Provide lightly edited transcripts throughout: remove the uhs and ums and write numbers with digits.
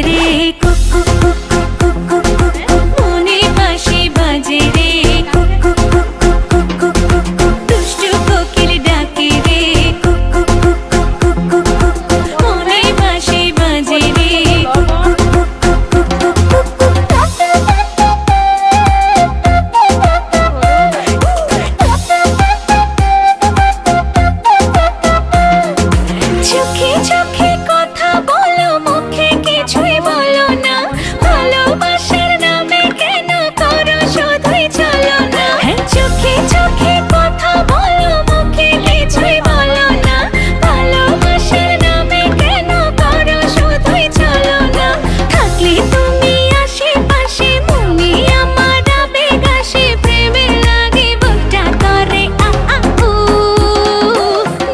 রে cook cook cook cook cook cook cook মনে বাঁশি বাজে রে cook cook cook cook cook cook cook দুষ্টু কোকিল ডাকে রে cook cook cook cook cook cook cook মনে বাঁশি বাজে রে cook cook cook cook cook cook চোখে চোখে কথা বলো মুখে কিছুই বলো না ভালোবাসার নামে কেন করো শুধুই চলো না চোখে চোখে কথা বলো মুখে কিছুই বলো না ভালোবাসার নামে কেন করো শুধুই চলো না থাকলে তুমি আশেপাশে মনে আমার আবেগ আসে প্রেমে লাগে বুকটা করে আ আ উ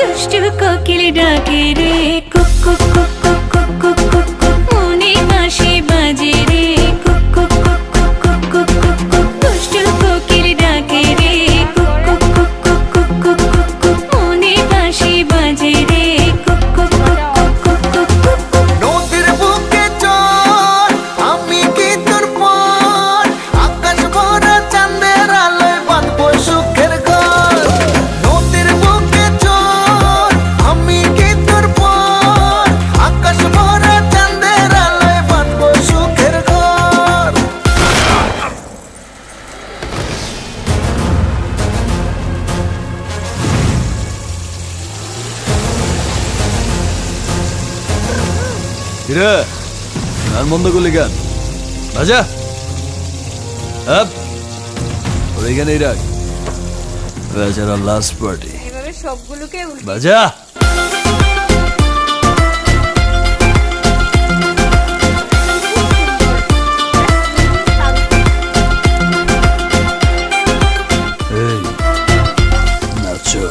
দুষ্টু কোকিল ডাকে রে cook cook cook cook cook cook cook cook মনে বাঁশি বাজে রে cook cook cook cook cook cook cook cook দুষ্টু কোকিল ডাকে রে cook cook cook cook cook cook cook cook মনে বাঁশি বাজে রে cook cook cook cook cook cook cook নদীর বুকে চল আমি কি তোর পর আকাশ ভরা চাঁদের আলোয় বাঁধবো সুখের ঘর নদীর বুকে চল আমি কি তোর পর আকাশ ভরা চাঁদের আলোয় বাঁধবো সুখের ঘর কিরে গান বন্ধ করলি গান বাজা আপ ওইখানেই রাখ বেচারা লাস্ট পার্টি এভাবে সবগুলোকে উল্টে বাজা এই নাচো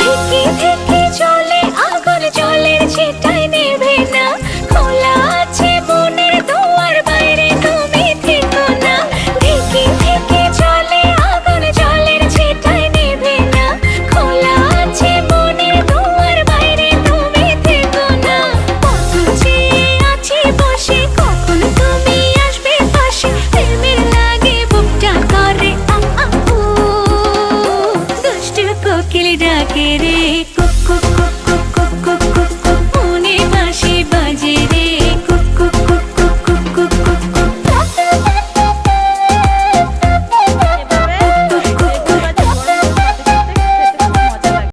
ধিকি ধিকি চলে আগুন জলের ছিটায় নেভে না খোলা আছে মনের দুয়ার বাইরে তুমি থেকো না ধিকি ধিকি চলে আগুন জলের ছিটায় নেভে না খোলা আছে মনের দুয়ার বাইরে তুমি থেকো না কত চেয়ে আছি বসে কখন তুমি আসবে পাশে প্রেমের লাগে বুকটা করে আ আ উ দুষ্টু কোকিল ডাকে রে